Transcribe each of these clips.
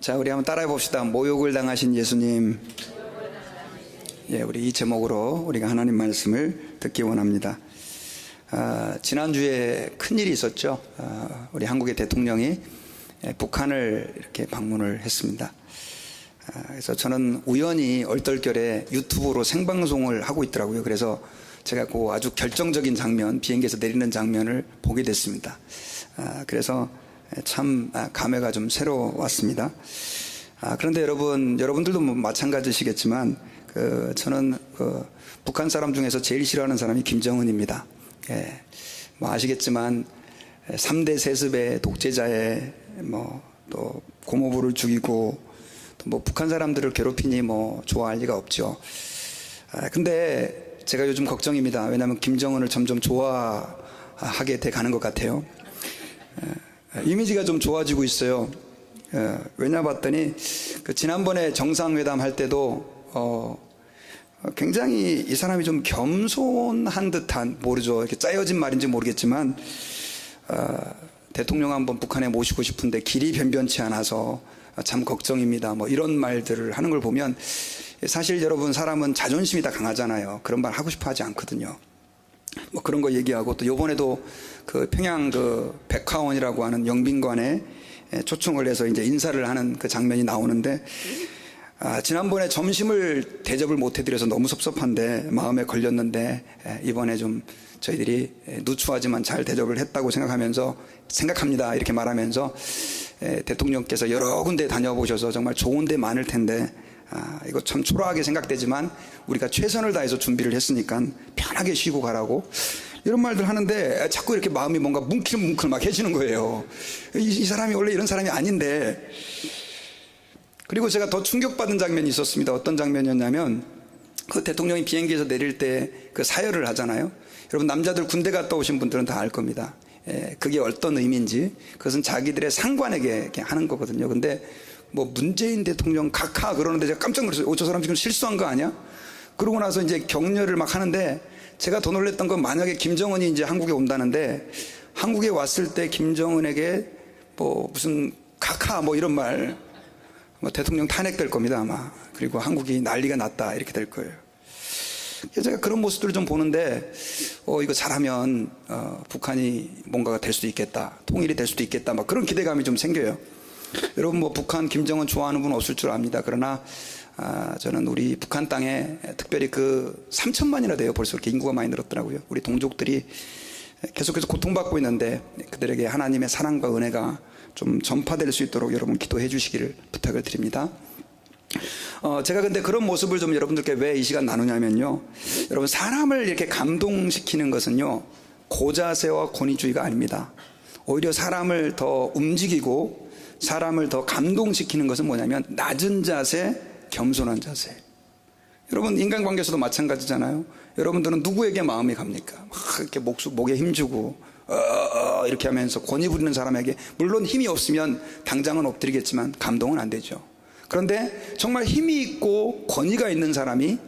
자, 우리 한번 따라해 봅시다. 모욕을 당하신 예수님. 예, 우리 이 제목으로 우리가 하나님 말씀을 듣기 원합니다. 지난주에 큰일이 있었죠. 우리 한국의 대통령이 북한을 이렇게 방문을 했습니다. 그래서 저는 우연히 얼떨결에 유튜브로 생방송을 하고 있더라고요. 그래서 제가 그 아주 결정적인 장면, 비행기에서 내리는 장면을 보게 됐습니다. 그래서 참 감회가 좀 새로웠습니다. 그런데 여러분들도 뭐 마찬가지시겠지만 저는 북한 사람 중에서 제일 싫어하는 사람이 김정은입니다. 예, 뭐 아시겠지만 3대 세습의 독재자의 또 고모부를 죽이고 또 뭐 북한 사람들을 괴롭히니 뭐 좋아할 리가 없죠. 근데 제가 요즘 걱정입니다. 왜냐하면 김정은을 점점 좋아하게 돼 가는 것 같아요. 이미지가 좀 좋아지고 있어요. 왜냐 봤더니 지난번에 정상회담 할 때도 굉장히 이 사람이 좀 겸손한 듯한, 모르죠, 이렇게 짜여진 말인지 모르겠지만 대통령 한번 북한에 모시고 싶은데 길이 변변치 않아서 참 걱정입니다, 뭐 이런 말들을 하는 걸 보면 사실 여러분, 사람은 자존심이 다 강하잖아요. 그런 말 하고 싶어 하지 않거든요. 뭐 그런 거 얘기하고, 또 요번에도 평양 백화원이라고 하는 영빈관에 초청을 해서 이제 인사를 하는 그 장면이 나오는데, 지난번에 점심을 대접을 못 해드려서 너무 섭섭한데, 마음에 걸렸는데, 이번에 좀 저희들이 누추하지만 잘 대접을 했다고 생각합니다, 이렇게 말하면서 대통령께서 여러 군데 다녀보셔서 정말 좋은 데 많을 텐데, 이거 참 초라하게 생각되지만 우리가 최선을 다해서 준비를 했으니까 편하게 쉬고 가라고, 이런 말들 하는데 자꾸 이렇게 마음이 뭔가 뭉클뭉클 막 해지는 거예요. 이 사람이 원래 이런 사람이 아닌데. 그리고 제가 더 충격받은 장면이 있었습니다. 어떤 장면이었냐면, 대통령이 비행기에서 내릴 때 사열을 하잖아요. 여러분, 남자들 군대 갔다 오신 분들은 다 알 겁니다. 그게 어떤 의미인지. 그것은 자기들의 상관에게 이렇게 하는 거거든요. 근데 뭐 문재인 대통령 각하 그러는데 제가 깜짝 놀랐어요. 저 사람 지금 실수한 거 아니야? 그러고 나서 이제 격려를 막 하는데, 제가 더 놀랬던 건, 만약에 김정은이 이제 한국에 온다는데, 한국에 왔을 때 김정은에게 뭐 무슨 각하 뭐 이런 말, 대통령 탄핵될 겁니다, 아마. 그리고 한국이 난리가 났다, 이렇게 될 거예요. 제가 그런 모습들을 좀 보는데, 이거 잘하면 북한이 뭔가가 될 수도 있겠다, 통일이 될 수도 있겠다, 막 그런 기대감이 좀 생겨요. 여러분, 뭐 북한 김정은 좋아하는 분 없을 줄 압니다. 그러나 저는 우리 북한 땅에, 특별히 3천만이나 돼요. 벌써 그렇게 인구가 많이 늘었더라고요. 우리 동족들이 계속해서 고통받고 있는데, 그들에게 하나님의 사랑과 은혜가 좀 전파될 수 있도록 여러분 기도해 주시기를 부탁을 드립니다. 제가 근데 그런 모습을 좀 여러분들께 왜 이 시간 나누냐면요, 여러분, 사람을 이렇게 감동시키는 것은요, 고자세와 권위주의가 아닙니다. 오히려 사람을 더 움직이고 사람을 더 감동시키는 것은 뭐냐면, 낮은 자세, 겸손한 자세. 여러분, 인간관계에서도 마찬가지잖아요. 여러분들은 누구에게 마음이 갑니까? 막 이렇게 목에 힘주고 이렇게 하면서 권위 부리는 사람에게, 물론 힘이 없으면 당장은 엎드리겠지만 감동은 안 되죠. 그런데 정말 힘이 있고 권위가 있는 사람이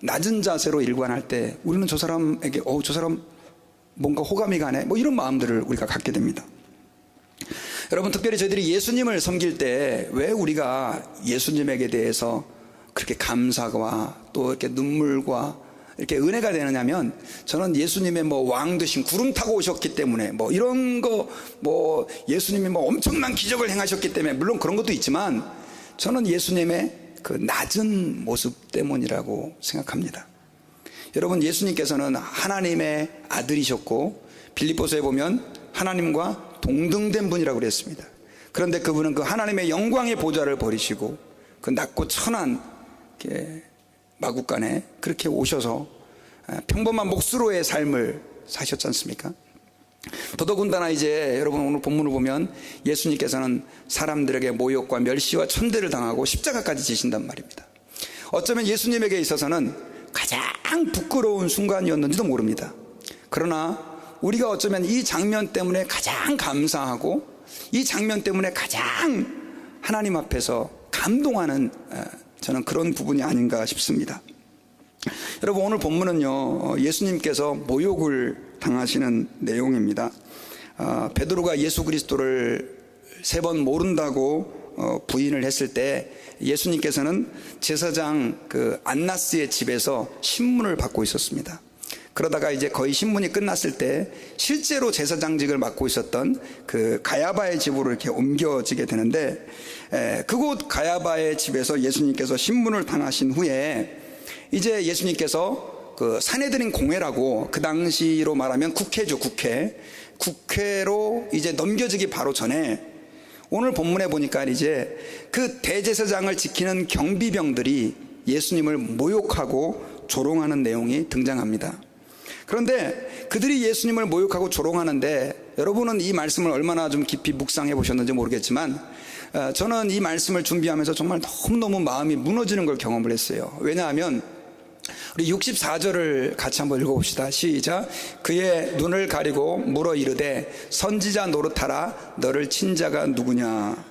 낮은 자세로 일관할 때, 우리는 저 사람에게 저 사람 뭔가 호감이 가네, 뭐 이런 마음들을 우리가 갖게 됩니다. 여러분, 특별히 저희들이 예수님을 섬길 때 왜 우리가 예수님에게 대해서 그렇게 감사와 또 이렇게 눈물과 이렇게 은혜가 되느냐면, 저는 예수님의 왕 되신, 구름 타고 오셨기 때문에 이런 거, 예수님이 엄청난 기적을 행하셨기 때문에, 물론 그런 것도 있지만, 저는 예수님의 낮은 모습 때문이라고 생각합니다. 여러분, 예수님께서는 하나님의 아들이셨고, 빌립보서에 보면 하나님과 동등된 분이라고 그랬습니다. 그런데 그분은 하나님의 영광의 보좌를 버리시고 낮고 천한 마국간에 그렇게 오셔서 평범한 목수로의 삶을 사셨지 않습니까? 더더군다나 이제 여러분, 오늘 본문을 보면 예수님께서는 사람들에게 모욕과 멸시와 천대를 당하고 십자가까지 지신단 말입니다. 어쩌면 예수님에게 있어서는 가장 부끄러운 순간이었는지도 모릅니다. 그러나 우리가 어쩌면 이 장면 때문에 가장 감사하고, 이 장면 때문에 가장 하나님 앞에서 감동하는, 저는 그런 부분이 아닌가 싶습니다. 여러분, 오늘 본문은요, 예수님께서 모욕을 당하시는 내용입니다. 베드로가 예수 그리스도를 3번 모른다고 부인을 했을 때 예수님께서는 제사장 그 안나스의 집에서 신문을 받고 있었습니다. 그러다가 이제 거의 신문이 끝났을 때 실제로 제사장직을 맡고 있었던 그 가야바의 집으로 이렇게 옮겨지게 되는데, 그곳 가야바의 집에서 예수님께서 신문을 당하신 후에 이제 예수님께서 그 산헤드린 공회라고, 그 당시로 말하면 국회죠, 국회로 이제 넘겨지기 바로 전에 오늘 본문에 보니까 이제 그 대제사장을 지키는 경비병들이 예수님을 모욕하고 조롱하는 내용이 등장합니다. 그런데 그들이 예수님을 모욕하고 조롱하는데, 여러분은 이 말씀을 얼마나 좀 깊이 묵상해 보셨는지 모르겠지만 저는 이 말씀을 준비하면서 정말 너무너무 마음이 무너지는 걸 경험을 했어요. 왜냐하면 우리 64절을 같이 한번 읽어봅시다. 시작. 그의 눈을 가리고 물어 이르되 선지자 노릇하라, 너를 친 자가 누구냐.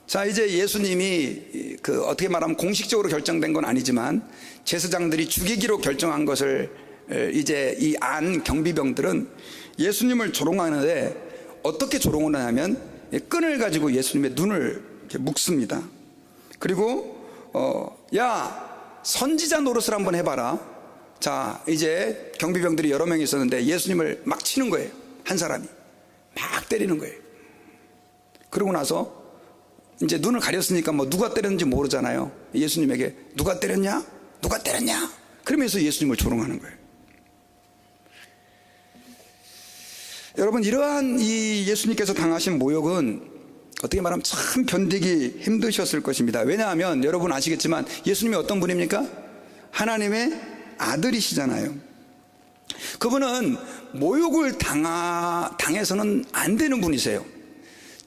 자, 이제 예수님이 그 어떻게 말하면 공식적으로 결정된 건 아니지만 제사장들이 죽이기로 결정한 것을 이제 이 안 경비병들은 예수님을 조롱하는데 어떻게 조롱을 하냐면 끈을 가지고 예수님의 눈을 이렇게 묶습니다. 그리고 야, 선지자 노릇을 한번 해봐라. 자, 이제 경비병들이 여러 명이 있었는데 예수님을 막 치는 거예요. 한 사람이 막 때리는 거예요. 그러고 나서 이제 눈을 가렸으니까 뭐 누가 때렸는지 모르잖아요. 예수님에게 누가 때렸냐? 누가 때렸냐? 그러면서 예수님을 조롱하는 거예요. 여러분, 이러한 이 예수님께서 당하신 모욕은 어떻게 말하면 참 견디기 힘드셨을 것입니다. 왜냐하면 여러분 아시겠지만 예수님이 어떤 분입니까? 하나님의 아들이시잖아요. 그분은 모욕을 당해서는 안 되는 분이세요.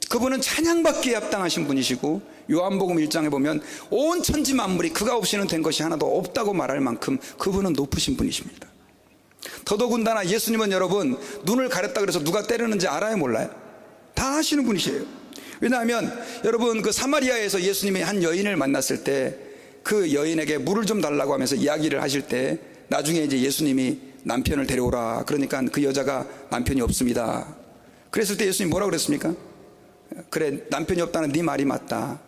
그분은 찬양받기에 합당하신 분이시고, 요한복음 1장에 보면 온 천지 만물이 그가 없이는 된 것이 하나도 없다고 말할 만큼 그분은 높으신 분이십니다. 더더군다나 예수님은 여러분 눈을 가렸다 그래서 누가 때렸는지 알아요, 몰라요? 다 아시는 분이세요. 왜냐하면 여러분 그 사마리아에서 예수님이 한 여인을 만났을 때 그 여인에게 물을 좀 달라고 하면서 이야기를 하실 때 나중에 이제 예수님이 남편을 데려오라 그러니까 그 여자가 남편이 없습니다. 그랬을 때 예수님이 뭐라고 그랬습니까? 그래, 남편이 없다는 네 말이 맞다.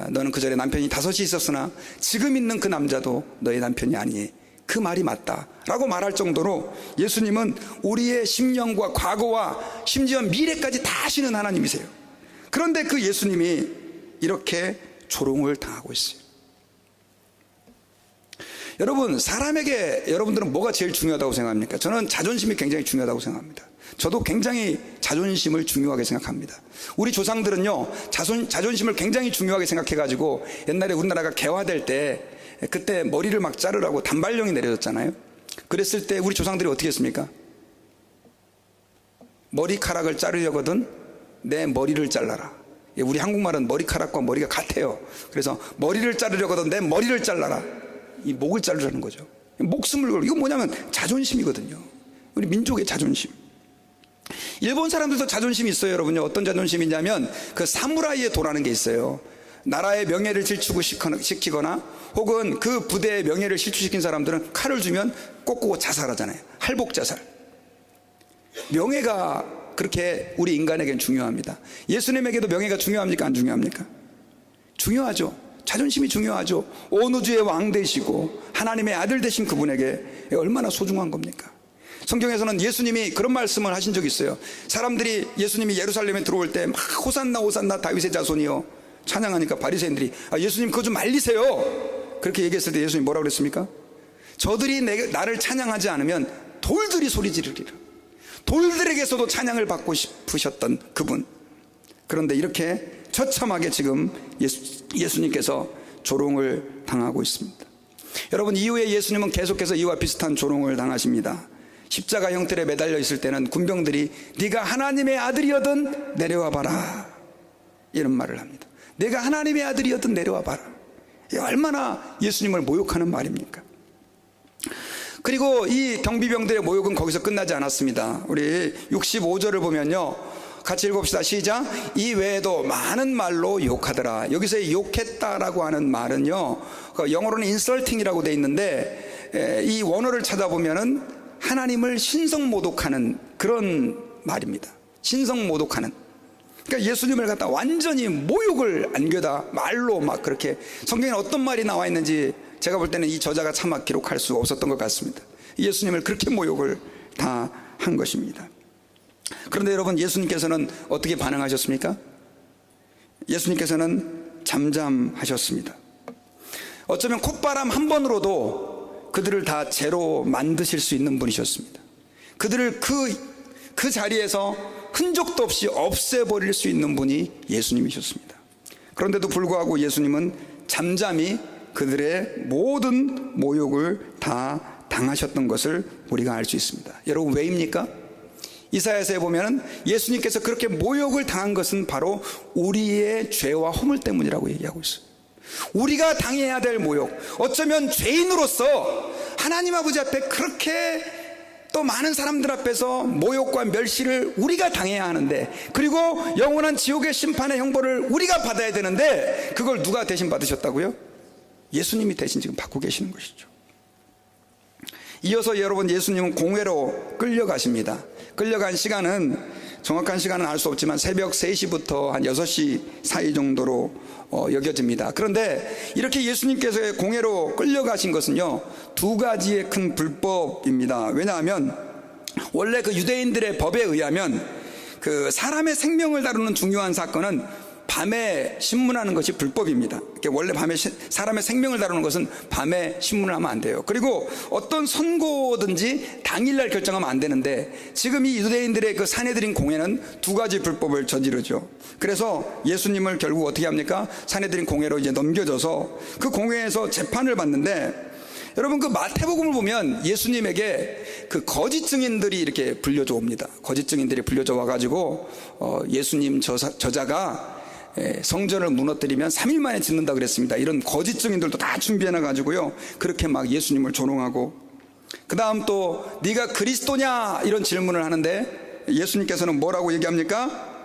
너는 그 전에 남편이 5이 있었으나 지금 있는 그 남자도 너의 남편이 아니니 그 말이 맞다 라고 말할 정도로 예수님은 우리의 심령과 과거와 심지어 미래까지 다 아시는 하나님이세요. 그런데 그 예수님이 이렇게 조롱을 당하고 있어요. 여러분, 사람에게 여러분들은 뭐가 제일 중요하다고 생각합니까? 저는 자존심이 굉장히 중요하다고 생각합니다. 저도 굉장히 자존심을 중요하게 생각합니다. 우리 조상들은요, 자존심을 굉장히 중요하게 생각해가지고 옛날에 우리나라가 개화될 때 그때 머리를 막 자르라고 단발령이 내려졌잖아요. 그랬을 때 우리 조상들이 어떻게 했습니까? 머리카락을 자르려거든 내 머리를 잘라라. 우리 한국말은 머리카락과 머리가 같아요. 그래서 머리를 자르려거든 내 머리를 잘라라. 이 목을 자르라는 거죠. 목숨을 걸고. 이거 뭐냐면 자존심이거든요. 우리 민족의 자존심. 일본 사람들도 자존심이 있어요, 여러분요. 어떤 자존심이냐면 그 사무라이의 도라는 게 있어요. 나라의 명예를 실추시키거나 혹은 그 부대의 명예를 실추시킨 사람들은 칼을 주면 꽂고 자살하잖아요. 할복 자살. 명예가 그렇게 우리 인간에겐 중요합니다. 예수님에게도 명예가 중요합니까? 안 중요합니까? 중요하죠. 자존심이 중요하죠. 온 우주의 왕 되시고 하나님의 아들 되신 그분에게 얼마나 소중한 겁니까? 성경에서는 예수님이 그런 말씀을 하신 적이 있어요. 사람들이 예수님이 예루살렘에 들어올 때 막 호산나 호산나 다윗의 자손이요 찬양하니까 바리새인들이 예수님 그거 좀 말리세요 그렇게 얘기했을 때 예수님이 뭐라고 그랬습니까? 저들이 나를 찬양하지 않으면 돌들이 소리 지르리라. 돌들에게서도 찬양을 받고 싶으셨던 그분. 그런데 이렇게 처참하게 지금 예수님께서 조롱을 당하고 있습니다. 여러분, 이후에 예수님은 계속해서 이와 비슷한 조롱을 당하십니다. 십자가 형틀에 매달려 있을 때는 군병들이 네가 하나님의 아들이거든 내려와 봐라 이런 말을 합니다. 내가 하나님의 아들이거든 내려와 봐라. 이게 얼마나 예수님을 모욕하는 말입니까? 그리고 이 경비병들의 모욕은 거기서 끝나지 않았습니다. 우리 65절을 보면요, 같이 읽읍시다. 시작. 이 외에도 많은 말로 욕하더라. 여기서 욕했다라고 하는 말은요, 영어로는 insulting이라고 돼 있는데 이 원어를 찾아보면은 하나님을 신성모독하는 그런 말입니다. 신성모독하는. 그러니까 예수님을 갖다 완전히 모욕을 안겨다 말로 막 그렇게, 성경에 어떤 말이 나와 있는지 제가 볼 때는 이 저자가 차마 기록할 수 없었던 것 같습니다. 예수님을 그렇게 모욕을 다 한 것입니다. 그런데 여러분, 예수님께서는 어떻게 반응하셨습니까? 예수님께서는 잠잠하셨습니다. 어쩌면 콧바람 한 번으로도 그들을 다 죄로 만드실 수 있는 분이셨습니다. 그들을 그 자리에서 흔적도 없이 없애버릴 수 있는 분이 예수님이셨습니다. 그런데도 불구하고 예수님은 잠잠히 그들의 모든 모욕을 다 당하셨던 것을 우리가 알 수 있습니다. 여러분, 왜입니까? 이사야서에 보면 예수님께서 그렇게 모욕을 당한 것은 바로 우리의 죄와 허물 때문이라고 얘기하고 있어요. 우리가 당해야 될 모욕, 어쩌면 죄인으로서 하나님 아버지 앞에 그렇게 또 많은 사람들 앞에서 모욕과 멸시를 우리가 당해야 하는데, 그리고 영원한 지옥의 심판의 형벌을 우리가 받아야 되는데, 그걸 누가 대신 받으셨다고요? 예수님이 대신 지금 받고 계시는 것이죠. 이어서 여러분, 예수님은 공회로 끌려가십니다. 끌려간 시간은, 정확한 시간은 알 수 없지만 새벽 3시부터 한 6시 사이 정도로 여겨집니다. 그런데 이렇게 예수님께서 공회로 끌려가신 것은요, 두 가지의 큰 불법입니다. 왜냐하면 원래 그 유대인들의 법에 의하면 그 사람의 생명을 다루는 중요한 사건은 밤에 신문하는 것이 불법입니다. 원래 밤에 사람의 생명을 다루는 것은 밤에 신문을 하면 안 돼요. 그리고 어떤 선고든지 당일날 결정하면 안 되는데, 지금 이 유대인들의 그 산헤드린 공회는 두 가지 불법을 저지르죠. 그래서 예수님을 결국 어떻게 합니까? 산헤드린 공회로 이제 넘겨져서 그 공회에서 재판을 받는데, 여러분, 그 마태복음을 보면 예수님에게 그 거짓 증인들이 이렇게 불려져 옵니다. 거짓 증인들이 불려져 와가지고 예수님 저자가 성전을 무너뜨리면 3일 만에 짓는다 그랬습니다. 이런 거짓 증인들도 다 준비해놔가지고요, 그렇게 막 예수님을 조롱하고, 그 다음 또 네가 그리스도냐 이런 질문을 하는데 예수님께서는 뭐라고 얘기합니까?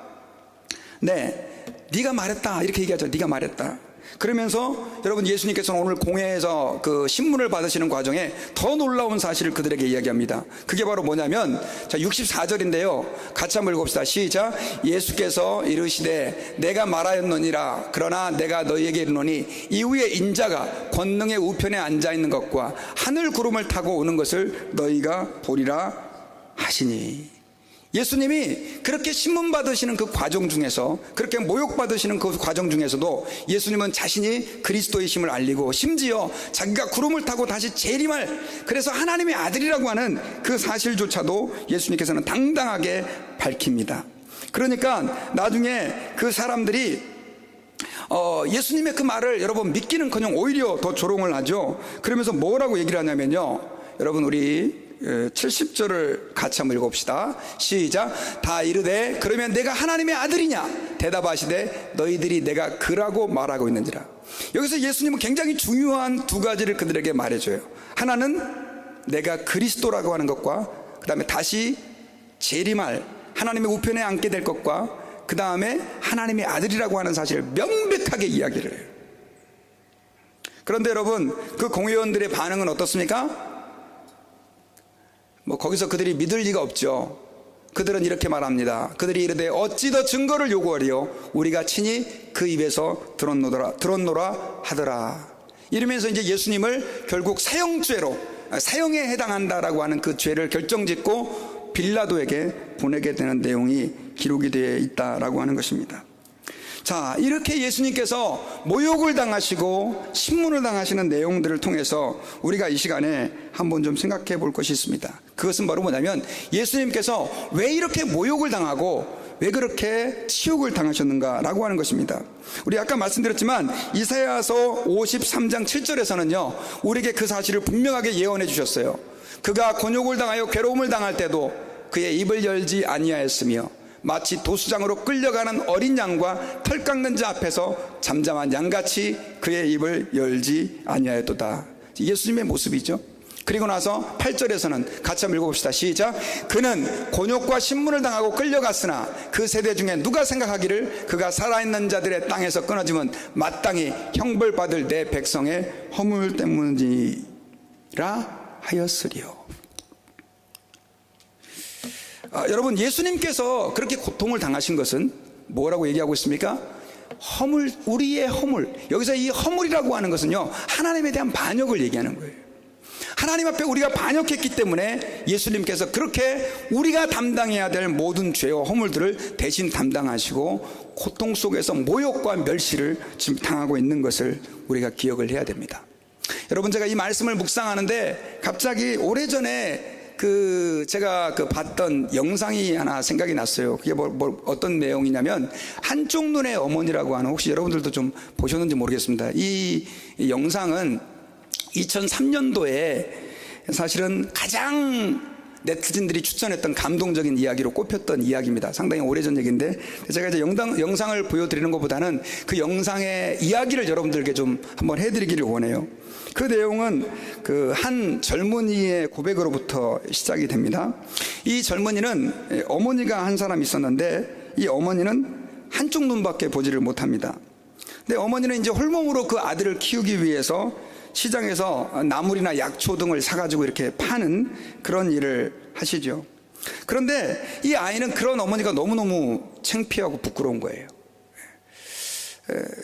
네, 네가 말했다 이렇게 얘기하죠. 네가 말했다. 그러면서 여러분, 예수님께서는 오늘 공회에서 그 신문을 받으시는 과정에 더 놀라운 사실을 그들에게 이야기합니다. 그게 바로 뭐냐면, 자, 64절인데요 같이 한번 읽어봅시다. 시작. 예수께서 이르시되 내가 말하였느니라. 그러나 내가 너희에게 이르노니 이후에 인자가 권능의 우편에 앉아있는 것과 하늘 구름을 타고 오는 것을 너희가 보리라 하시니. 예수님이 그렇게 신문 받으시는 그 과정 중에서, 그렇게 모욕 받으시는 그 과정 중에서도 예수님은 자신이 그리스도이심을 알리고, 심지어 자기가 구름을 타고 다시 재림할, 그래서 하나님의 아들이라고 하는 그 사실조차도 예수님께서는 당당하게 밝힙니다. 그러니까 나중에 그 사람들이 예수님의 그 말을 여러분 믿기는커녕 오히려 더 조롱을 하죠. 그러면서 뭐라고 얘기를 하냐면요, 여러분, 우리 70절을 같이 한번 읽어봅시다. 시작. 다 이르되 그러면 내가 하나님의 아들이냐? 대답하시되 너희들이 내가 그라고 말하고 있는지라. 여기서 예수님은 굉장히 중요한 두 가지를 그들에게 말해줘요. 하나는 내가 그리스도라고 하는 것과, 그 다음에 다시 재림할 하나님의 우편에 앉게 될 것과, 그 다음에 하나님의 아들이라고 하는 사실을 명백하게 이야기를 해요. 그런데 여러분, 그 공회원들의 반응은 어떻습니까? 거기서 그들이 믿을 리가 없죠. 그들은 이렇게 말합니다. 그들이 이르되 어찌 더 증거를 요구하리요? 우리가 친히 그 입에서 들었노라 하더라. 이러면서 이제 예수님을 결국 사형죄로, 사형에 해당한다라고 하는 그 죄를 결정짓고 빌라도에게 보내게 되는 내용이 기록이 되어 있다라고 하는 것입니다. 자, 이렇게 예수님께서 모욕을 당하시고 신문을 당하시는 내용들을 통해서 우리가 이 시간에 한번 좀 생각해 볼 것이 있습니다. 그것은 바로 뭐냐면, 예수님께서 왜 이렇게 모욕을 당하고 왜 그렇게 치욕을 당하셨는가라고 하는 것입니다. 우리 아까 말씀드렸지만 이사야서 53장 7절에서는요 우리에게 그 사실을 분명하게 예언해 주셨어요. 그가 곤욕을 당하여 괴로움을 당할 때도 그의 입을 열지 아니하였으며 마치 도수장으로 끌려가는 어린 양과 털 깎는 자 앞에서 잠잠한 양같이 그의 입을 열지 아니하였도다. 예수님의 모습이죠. 그리고 나서 8절에서는 같이 한번 읽어봅시다. 시작. 그는 곤욕과 신문을 당하고 끌려갔으나 그 세대 중에 누가 생각하기를 그가 살아있는 자들의 땅에서 끊어지면 마땅히 형벌받을 내 백성의 허물 때문이라 하였으리요. 여러분, 예수님께서 그렇게 고통을 당하신 것은 뭐라고 얘기하고 있습니까? 허물, 우리의 허물. 여기서 이 허물이라고 하는 것은요, 하나님에 대한 반역을 얘기하는 거예요. 하나님 앞에 우리가 반역했기 때문에 예수님께서 그렇게 우리가 담당해야 될 모든 죄와 허물들을 대신 담당하시고 고통 속에서 모욕과 멸시를 지금 당하고 있는 것을 우리가 기억을 해야 됩니다. 여러분, 제가 이 말씀을 묵상하는데 갑자기 오래전에 제가 봤던 영상이 하나 생각이 났어요. 그게 어떤 내용이냐면, 한쪽 눈의 어머니라고 하는, 혹시 여러분들도 좀 보셨는지 모르겠습니다. 이 영상은 2003년도에 사실은 가장 네티즌들이 추천했던 감동적인 이야기로 꼽혔던 이야기입니다. 상당히 오래전 얘기인데, 제가 이제 영상을 보여드리는 것보다는 그 영상의 이야기를 여러분들께 좀 한번 해드리기를 원해요. 그 내용은 한 젊은이의 고백으로부터 시작이 됩니다. 이 젊은이는 어머니가 한 사람이 있었는데, 이 어머니는 한쪽 눈밖에 보지를 못합니다. 근데 어머니는 이제 홀몸으로 그 아들을 키우기 위해서 시장에서 나물이나 약초 등을 사가지고 이렇게 파는 그런 일을 하시죠. 그런데 이 아이는 그런 어머니가 너무너무 창피하고 부끄러운 거예요.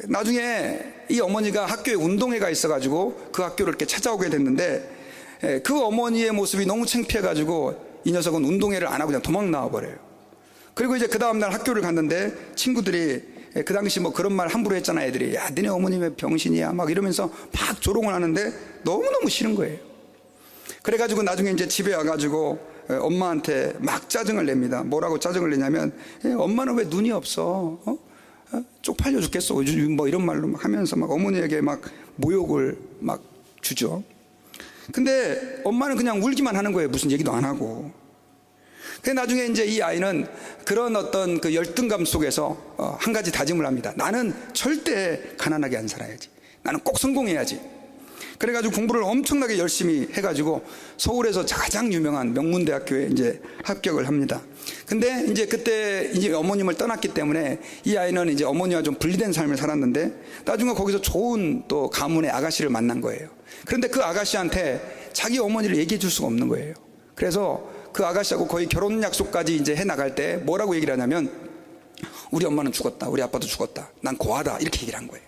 나중에 이 어머니가 학교에 운동회가 있어가지고 그 학교를 이렇게 찾아오게 됐는데, 그 어머니의 모습이 너무 창피해가지고 이 녀석은 운동회를 안 하고 그냥 도망 나와버려요. 그리고 이제 그 다음날 학교를 갔는데 친구들이, 그 당시 뭐 그런 말 함부로 했잖아, 애들이. 야, 너네 어머니 왜 병신이야 막 이러면서 막 조롱을 하는데 너무너무 싫은 거예요. 그래가지고 나중에 이제 집에 와가지고 엄마한테 막 짜증을 냅니다. 뭐라고 짜증을 내냐면, 엄마는 왜 눈이 없어? 쪽팔려 죽겠어. 뭐 이런 말로 막 하면서 막 어머니에게 막 모욕을 막 주죠. 근데 엄마는 그냥 울기만 하는 거예요. 무슨 얘기도 안 하고. 근데 나중에 이제 이 아이는 그런 어떤 그 열등감 속에서 한 가지 다짐을 합니다. 나는 절대 가난하게 안 살아야지. 나는 꼭 성공해야지. 그래가지고 공부를 엄청나게 열심히 해가지고 서울에서 가장 유명한 명문대학교에 이제 합격을 합니다. 근데 이제 그때 이제 어머님을 떠났기 때문에 이 아이는 이제 어머니와 좀 분리된 삶을 살았는데, 나중에 거기서 좋은 또 가문의 아가씨를 만난 거예요. 그런데 그 아가씨한테 자기 어머니를 얘기해 줄 수가 없는 거예요. 그래서 그 아가씨하고 거의 결혼 약속까지 이제 해 나갈 때 뭐라고 얘기를 하냐면, 우리 엄마는 죽었다, 우리 아빠도 죽었다, 난 고아다, 이렇게 얘기를 한 거예요.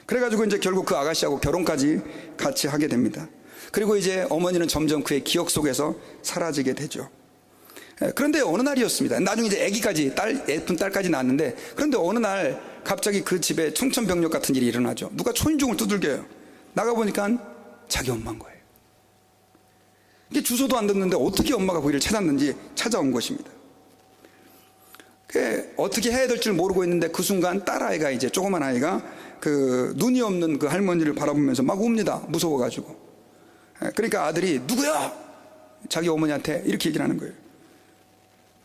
그래가지고 이제 결국 그 아가씨하고 결혼까지 같이 하게 됩니다. 그리고 이제 어머니는 점점 그의 기억 속에서 사라지게 되죠. 그런데 어느 날이었습니다. 나중에 이제 아기까지, 예쁜 딸까지 낳았는데, 그런데 어느 날 갑자기 그 집에 청천벽력 같은 일이 일어나죠. 누가 초인종을 두들겨요. 나가보니까 자기 엄마인 거예요. 이게 주소도 안 듣는데 어떻게 엄마가 거기를 찾았는지 찾아온 것입니다. 어떻게 해야 될 줄 모르고 있는데, 그 순간 딸아이가, 이제 조그만 아이가 그 눈이 없는 그 할머니를 바라보면서 막 웁니다. 무서워가지고. 그러니까 아들이 누구야? 자기 어머니한테 이렇게 얘기를 하는 거예요.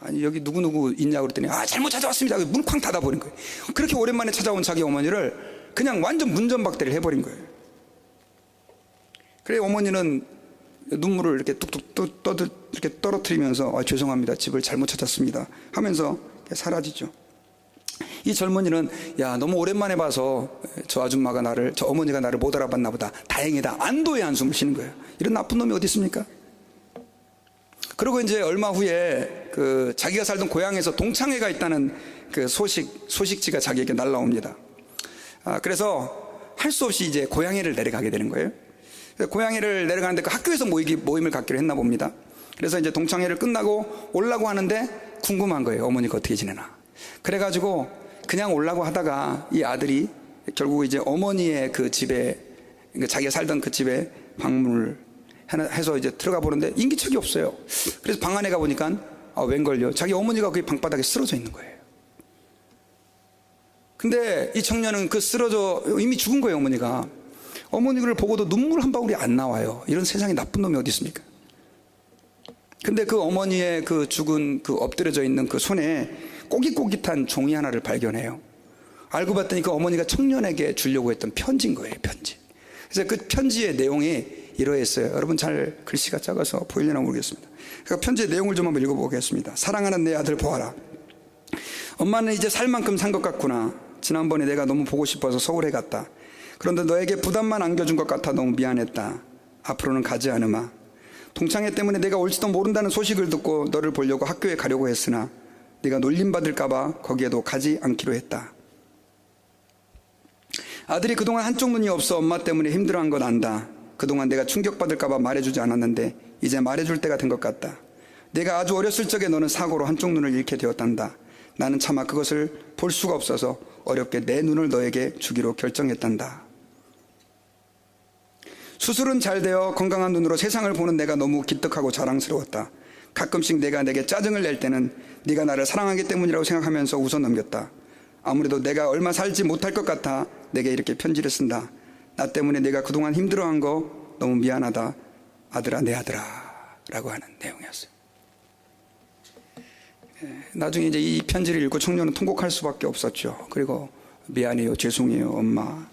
아니, 여기 누구누구 있냐고 그랬더니, 잘못 찾아왔습니다. 문 쾅 닫아버린 거예요. 그렇게 오랜만에 찾아온 자기 어머니를 그냥 완전 문전박대를 해버린 거예요. 그래 어머니는 눈물을 이렇게 뚝뚝 이렇게 떨어뜨리면서, 죄송합니다, 집을 잘못 찾았습니다 하면서 사라지죠. 이 젊은이는, 야, 너무 오랜만에 봐서 저 어머니가 나를 못 알아봤나 보다, 다행이다, 안도의 한숨을 쉬는 거예요. 이런 나쁜 놈이 어디 있습니까? 그리고 이제 얼마 후에 자기가 살던 고향에서 동창회가 있다는 그 소식지가 자기에게 날라옵니다. 그래서 할 수 없이 이제 고향회를 내려가게 되는 거예요. 고향회를 내려가는데 그 학교에서 모임을 갖기로 했나 봅니다. 그래서 이제 동창회를 끝나고 오려고 하는데 궁금한 거예요. 어머니가 어떻게 지내나. 그래가지고 그냥 오려고 하다가 이 아들이 결국 이제 어머니의 그 집에, 그러니까 자기가 살던 그 집에 방문을 해서 이제 들어가 보는데 인기척이 없어요. 그래서 방 안에 가보니까, 웬걸요, 자기 어머니가 그 방바닥에 쓰러져 있는 거예요. 근데 이 청년은 이미 죽은 거예요, 어머니가. 어머니를 보고도 눈물 한 방울이 안 나와요. 이런 세상에 나쁜 놈이 어디 있습니까? 근데 그 어머니의 그 죽은 엎드려져 있는 그 손에 꼬깃꼬깃한 종이 하나를 발견해요. 알고 봤더니 그 어머니가 청년에게 주려고 했던 편지인 거예요, 편지. 그래서 그 편지의 내용이 이러했어요. 여러분 잘 글씨가 작아서 보이려나 모르겠습니다. 그러니까 편지의 내용을 좀 한번 읽어보겠습니다. 사랑하는 내 아들 보아라. 엄마는 이제 살 만큼 산 것 같구나. 지난번에 내가 너무 보고 싶어서 서울에 갔다. 그런데 너에게 부담만 안겨준 것 같아 너무 미안했다. 앞으로는 가지 않으마. 동창회 때문에 내가 올지도 모른다는 소식을 듣고 너를 보려고 학교에 가려고 했으나 네가 놀림받을까 봐 거기에도 가지 않기로 했다. 아들이 그동안 한쪽 눈이 없어 엄마 때문에 힘들어한 건 안다. 그동안 내가 충격받을까 봐 말해주지 않았는데 이제 말해줄 때가 된 것 같다. 내가 아주 어렸을 적에 너는 사고로 한쪽 눈을 잃게 되었단다. 나는 차마 그것을 볼 수가 없어서 어렵게 내 눈을 너에게 주기로 결정했단다. 수술은 잘 되어 건강한 눈으로 세상을 보는 내가 너무 기특하고 자랑스러웠다. 가끔씩 내가 내게 짜증을 낼 때는 네가 나를 사랑하기 때문이라고 생각하면서 웃어 넘겼다. 아무래도 내가 얼마 살지 못할 것 같아 내게 이렇게 편지를 쓴다. 나 때문에 내가 그동안 힘들어한 거 너무 미안하다. 아들아, 내 아들아 라고 하는 내용이었어요. 나중에 이제 이 편지를 읽고 청년은 통곡할 수밖에 없었죠. 그리고 미안해요, 죄송해요, 엄마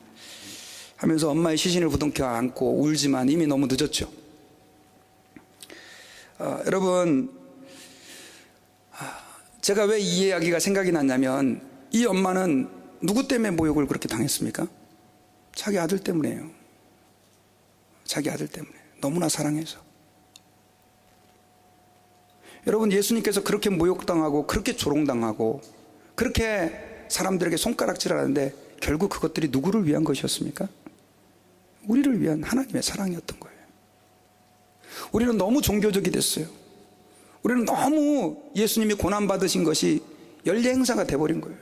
하면서 엄마의 시신을 부둥켜 안고 울지만 이미 너무 늦었죠. 여러분, 제가 왜 이 이야기가 생각이 났냐면 이 엄마는 누구 때문에 모욕을 그렇게 당했습니까? 자기 아들 때문이에요. 자기 아들 때문에. 너무나 사랑해서. 여러분, 예수님께서 그렇게 모욕당하고 그렇게 조롱당하고 그렇게 사람들에게 손가락질하는데 결국 그것들이 누구를 위한 것이었습니까? 우리를 위한 하나님의 사랑이었던 거예요. 우리는 너무 종교적이 됐어요. 우리는 너무 예수님이 고난받으신 것이 연례 행사가 돼버린 거예요.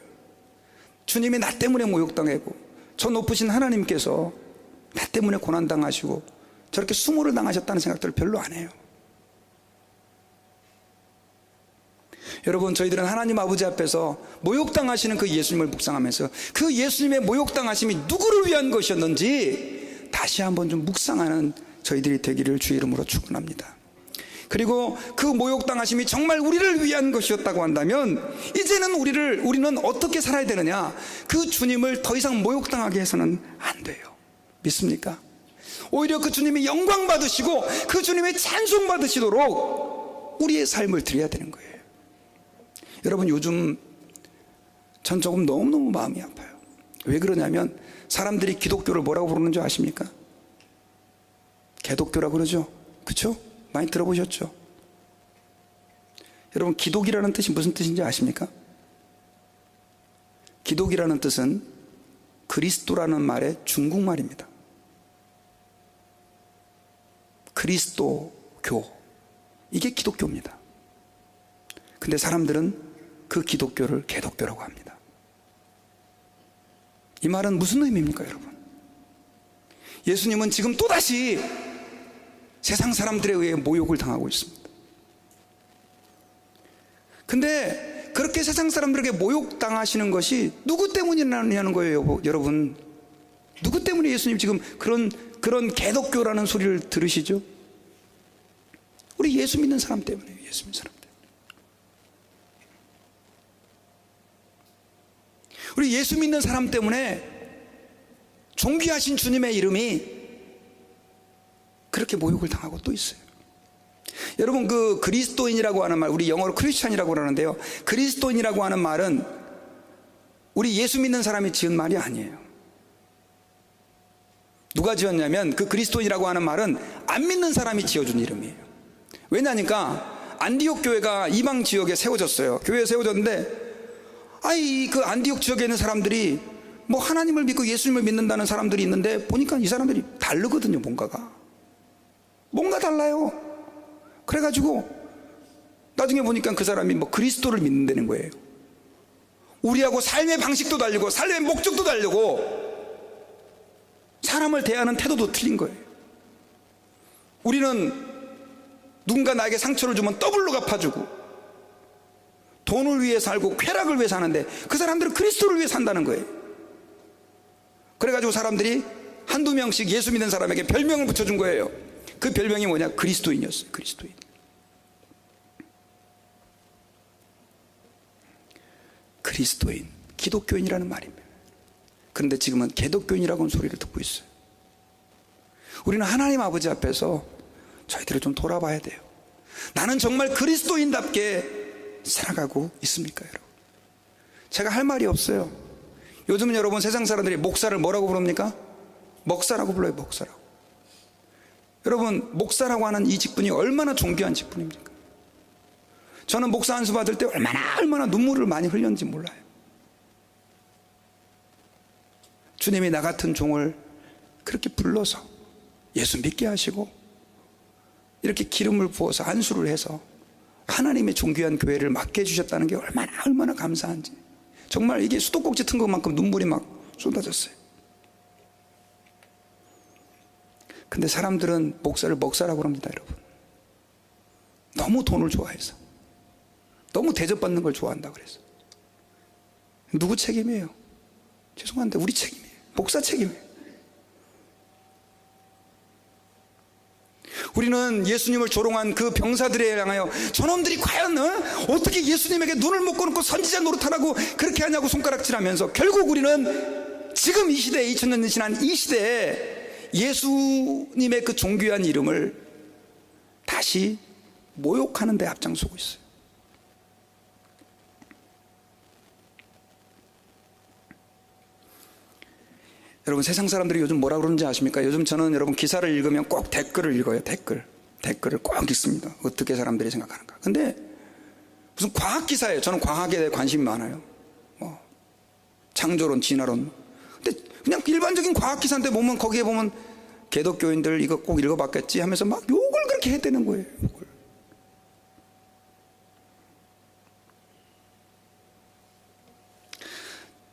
주님이 나 때문에 모욕당하고 저 높으신 하나님께서 나 때문에 고난당하시고 저렇게 수모를 당하셨다는 생각들을 별로 안 해요. 여러분, 저희들은 하나님 아버지 앞에서 모욕당하시는 그 예수님을 묵상하면서 그 예수님의 모욕당하심이 누구를 위한 것이었는지 다시 한번 좀 묵상하는 저희들이 되기를 주의 이름으로 축원합니다. 그리고 그 모욕당하심이 정말 우리를 위한 것이었다고 한다면 이제는 우리는 어떻게 살아야 되느냐? 그 주님을 더 이상 모욕당하게 해서는 안 돼요. 믿습니까? 오히려 그 주님이 영광 받으시고 그 주님의 찬송 받으시도록 우리의 삶을 드려야 되는 거예요. 여러분, 요즘 전 조금 너무너무 마음이 아파요. 왜 그러냐면 사람들이 기독교를 뭐라고 부르는 줄 아십니까? 개독교라고 그러죠. 그렇죠? 많이 들어보셨죠? 여러분, 기독이라는 뜻이 무슨 뜻인지 아십니까? 기독이라는 뜻은 그리스도라는 말의 중국말입니다. 그리스도교, 이게 기독교입니다. 근데 사람들은 그 기독교를 개독교라고 합니다. 이 말은 무슨 의미입니까, 여러분? 예수님은 지금 또다시 세상 사람들에 의해 모욕을 당하고 있습니다. 근데 그렇게 세상 사람들에게 모욕당하시는 것이 누구 때문이냐는 거예요, 여러분. 누구 때문에 예수님 지금 그런 개독교라는 소리를 들으시죠? 우리 예수 믿는 사람 때문이에요. 예수 믿는 사람 때문에. 우리 예수 믿는 사람 때문에 존귀하신 주님의 이름이 그렇게 모욕을 당하고 또 있어요. 여러분, 그 그리스도인이라고 하는 말, 우리 영어로 크리스찬이라고 그러는데요, 그리스도인이라고 하는 말은 우리 예수 믿는 사람이 지은 말이 아니에요. 누가 지었냐면 그 그리스도인이라고 하는 말은 안 믿는 사람이 지어준 이름이에요. 왜냐니까 안디옥 교회가 이방 지역에 세워졌어요. 교회에 세워졌는데 그 안디옥 지역에 있는 사람들이 뭐 하나님을 믿고 예수님을 믿는다는 사람들이 있는데 보니까 이 사람들이 다르거든요. 뭔가 달라요. 그래가지고 나중에 보니까 그 사람이 뭐 그리스도를 믿는다는 거예요. 우리하고 삶의 방식도 다르고 삶의 목적도 다르고 사람을 대하는 태도도 틀린 거예요. 우리는 누군가 나에게 상처를 주면 더블로 갚아주고 돈을 위해 살고 쾌락을 위해 사는데 그 사람들은 그리스도를 위해 산다는 거예요. 그래가지고 사람들이 한두 명씩 예수 믿는 사람에게 별명을 붙여준 거예요. 그 별명이 뭐냐? 그리스도인이었어요. 그리스도인. 그리스도인, 기독교인이라는 말입니다. 그런데 지금은 개독교인이라고 하는 소리를 듣고 있어요. 우리는 하나님 아버지 앞에서 저희들을 좀 돌아봐야 돼요. 나는 정말 그리스도인답게 살아가고 있습니까, 여러분? 제가 할 말이 없어요. 요즘은 여러분 세상 사람들이 목사를 뭐라고 부릅니까? 먹사라고 불러요. 먹사라고. 여러분, 목사라고 하는 이 직분이 얼마나 존귀한 직분입니까? 저는 목사 안수 받을 때 얼마나 눈물을 많이 흘렸는지 몰라요. 주님이 나 같은 종을 그렇게 불러서 예수 믿게 하시고 이렇게 기름을 부어서 안수를 해서 하나님의 존귀한 교회를 맡게 해주셨다는 게 얼마나 감사한지, 정말 이게 수도꼭지 튼 것만큼 눈물이 막 쏟아졌어요. 근데 사람들은 목사를 먹사라고 합니다, 여러분. 너무 돈을 좋아해서, 너무 대접받는 걸 좋아한다 그래서. 누구 책임이에요? 죄송한데 우리 책임이에요. 목사 책임이에요. 우리는 예수님을 조롱한 그 병사들에 향하여 저놈들이 과연 어떻게 예수님에게 눈을 못 감고 선지자 노릇하라고 그렇게 하냐고 손가락질하면서, 결국 우리는 지금 이 시대에 2000년 지난 이 시대에 예수님의 그 존귀한 이름을 다시 모욕하는 데 앞장서고 있어요. 여러분, 세상 사람들이 요즘 뭐라 그러는지 아십니까? 요즘 저는 여러분 기사를 읽으면 꼭 댓글을 읽어요. 댓글을 꼭 읽습니다. 어떻게 사람들이 생각하는가. 근데 무슨 과학 기사예요. 저는 과학에 대해 관심이 많아요. 뭐 창조론, 진화론. 근데 그냥 일반적인 과학 기사인데 보면 거기에 보면 개독교인들 이거 꼭 읽어봤겠지 하면서 막 욕을 그렇게 해대는 거예요. 욕을.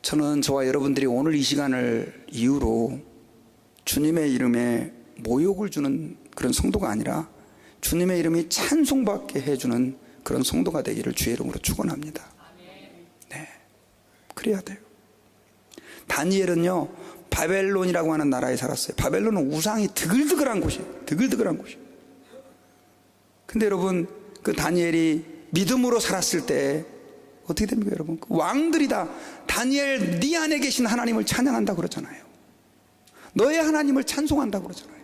저는 저와 여러분들이 오늘 이 시간을 이유로 주님의 이름에 모욕을 주는 그런 성도가 아니라 주님의 이름이 찬송받게 해주는 그런 성도가 되기를 주의 이름으로 축원합니다. 네, 그래야 돼요. 다니엘은요, 바벨론이라고 하는 나라에 살았어요. 바벨론은 우상이 드글드글한 곳이에요. 드글드글한 곳이에요. 근데 여러분, 그 다니엘이 믿음으로 살았을 때 어떻게 됩니까, 여러분? 왕들이 다 다니엘 네 안에 계신 하나님을 찬양한다 그러잖아요. 너의 하나님을 찬송한다 그러잖아요.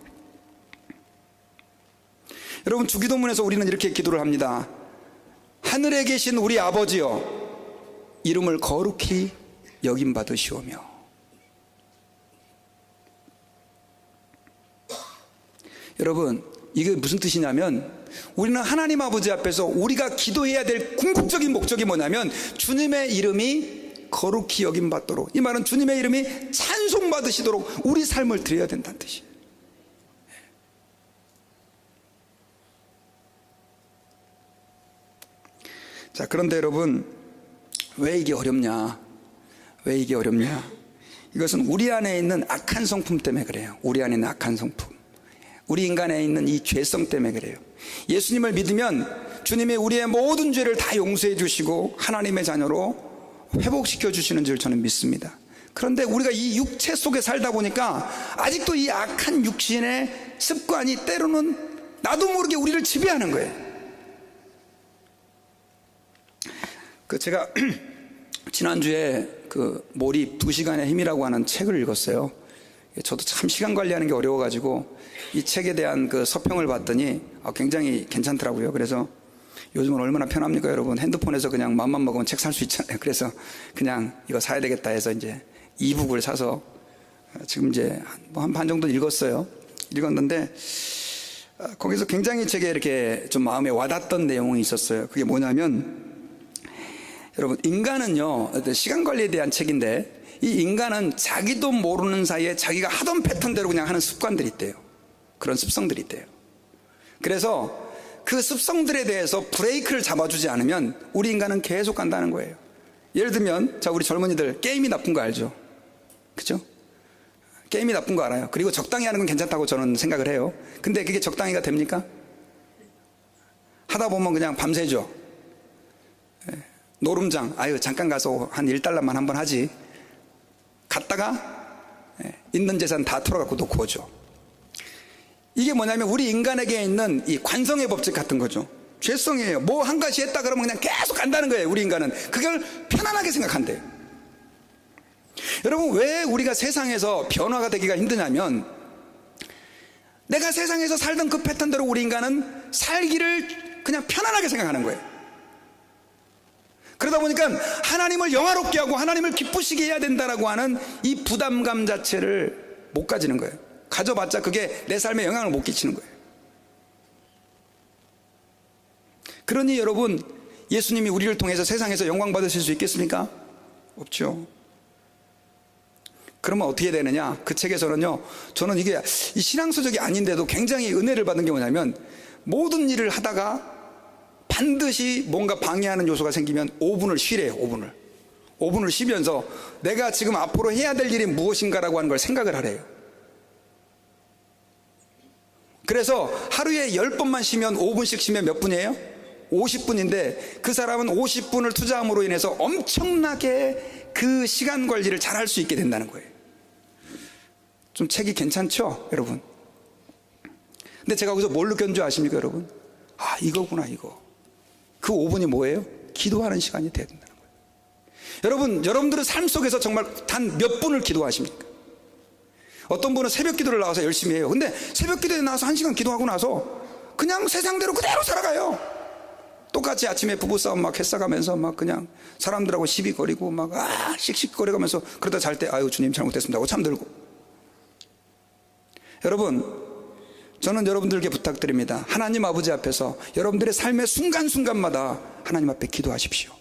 여러분, 주기도문에서 우리는 이렇게 기도를 합니다. 하늘에 계신 우리 아버지여, 이름을 거룩히 여김 받으시오며. 여러분, 이게 무슨 뜻이냐면, 우리는 하나님 아버지 앞에서 우리가 기도해야 될 궁극적인 목적이 뭐냐면 주님의 이름이 거룩히 여김 받도록, 이 말은 주님의 이름이 찬송받으시도록 우리 삶을 드려야 된다는 뜻이에요. 자, 그런데 여러분, 왜 이게 어렵냐? 왜 이게 어렵냐? 이것은 우리 안에 있는 악한 성품 때문에 그래요. 우리 안에 있는 악한 성품, 우리 인간에 있는 이 죄성 때문에 그래요. 예수님을 믿으면 주님이 우리의 모든 죄를 다 용서해 주시고 하나님의 자녀로 회복시켜 주시는 줄 저는 믿습니다. 그런데 우리가 이 육체 속에 살다 보니까 아직도 이 악한 육신의 습관이 때로는 나도 모르게 우리를 지배하는 거예요. 제가 지난주에 몰입 2시간의 힘이라고 하는 책을 읽었어요. 저도 참 시간 관리하는 게 어려워가지고 이 책에 대한 서평을 봤더니 굉장히 괜찮더라고요. 그래서 요즘은 얼마나 편합니까, 여러분? 핸드폰에서 그냥 마음만 먹으면 책 살 수 있잖아요. 그래서 그냥 이거 사야 되겠다 해서 이제 이북을 사서 지금 이제 한 반 정도 읽었는데 거기서 굉장히 제게 이렇게 좀 마음에 와닿던 내용이 있었어요. 그게 뭐냐면, 여러분, 인간은요, 시간 관리에 대한 책인데, 이 인간은 자기도 모르는 사이에 자기가 하던 패턴대로 그냥 하는 습관들이 있대요. 그런 습성들이 있대요. 그래서 그 습성들에 대해서 브레이크를 잡아주지 않으면 우리 인간은 계속 간다는 거예요. 예를 들면, 자, 우리 젊은이들 게임이 나쁜 거 알죠? 그죠? 게임이 나쁜 거 알아요. 그리고 적당히 하는 건 괜찮다고 저는 생각을 해요. 근데 그게 적당히가 됩니까? 하다 보면 그냥 밤새죠. 노름장, 잠깐 가서 한 $1만 한번 하지. 갔다가 있는 재산 다 털어갖고 놓고 오죠. 이게 뭐냐면 우리 인간에게 있는 이 관성의 법칙 같은 거죠. 죄성이에요. 뭐 한 가지 했다 그러면 그냥 계속 간다는 거예요. 우리 인간은 그걸 편안하게 생각한대요. 여러분, 왜 우리가 세상에서 변화가 되기가 힘드냐면, 내가 세상에서 살던 그 패턴대로 우리 인간은 살기를 그냥 편안하게 생각하는 거예요. 그러다 보니까 하나님을 영화롭게 하고 하나님을 기쁘시게 해야 된다라고 하는 이 부담감 자체를 못 가지는 거예요. 가져봤자 그게 내 삶에 영향을 못 끼치는 거예요. 그러니 여러분, 예수님이 우리를 통해서 세상에서 영광 받으실 수 있겠습니까? 없죠. 그러면 어떻게 되느냐? 그 책에서는요, 저는 이게 이 신앙서적이 아닌데도 굉장히 은혜를 받은 게 뭐냐면, 모든 일을 하다가 반드시 뭔가 방해하는 요소가 생기면 5분을 쉬래요. 5분을 쉬면서 내가 지금 앞으로 해야 될 일이 무엇인가라고 하는 걸 생각을 하래요. 그래서 하루에 10번만 쉬면 5분씩 쉬면 몇 분이에요? 50분인데 그 사람은 50분을 투자함으로 인해서 엄청나게 그 시간 관리를 잘 할 수 있게 된다는 거예요. 좀 책이 괜찮죠, 여러분? 근데 제가 거기서 뭘 느꼈는 줄 아십니까, 여러분? 아, 이거구나, 이거. 그 5분이 뭐예요? 기도하는 시간이 돼야 된다는 거예요. 여러분, 여러분들의 삶 속에서 정말 단 몇 분을 기도하십니까? 어떤 분은 새벽 기도를 나와서 열심히 해요. 근데 새벽 기도에 나와서 1시간 기도하고 나서 그냥 세상대로 그대로 살아가요. 똑같이 아침에 부부싸움 막 했어가면서 막 그냥 사람들하고 시비 거리고 막 씩씩거려가면서 그러다 잘 때 아유 주님 잘못했습니다 하고 잠들고. 여러분, 저는 여러분들께 부탁드립니다. 하나님 아버지 앞에서 여러분들의 삶의 순간순간마다 하나님 앞에 기도하십시오.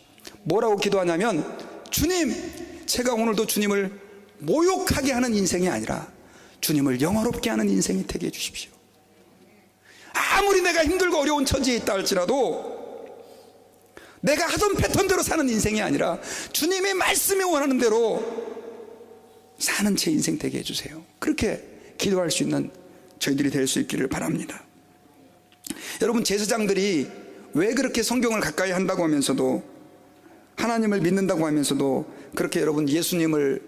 뭐라고 기도하냐면, 주님, 제가 오늘도 주님을 모욕하게 하는 인생이 아니라 주님을 영화롭게 하는 인생이 되게 해주십시오. 아무리 내가 힘들고 어려운 처지에 있다 할지라도 내가 하던 패턴대로 사는 인생이 아니라 주님의 말씀이 원하는 대로 사는 제 인생 되게 해주세요. 그렇게 기도할 수 있는 저희들이 될 수 있기를 바랍니다. 여러분, 제사장들이 왜 그렇게 성경을 가까이 한다고 하면서도, 하나님을 믿는다고 하면서도 그렇게 여러분 예수님을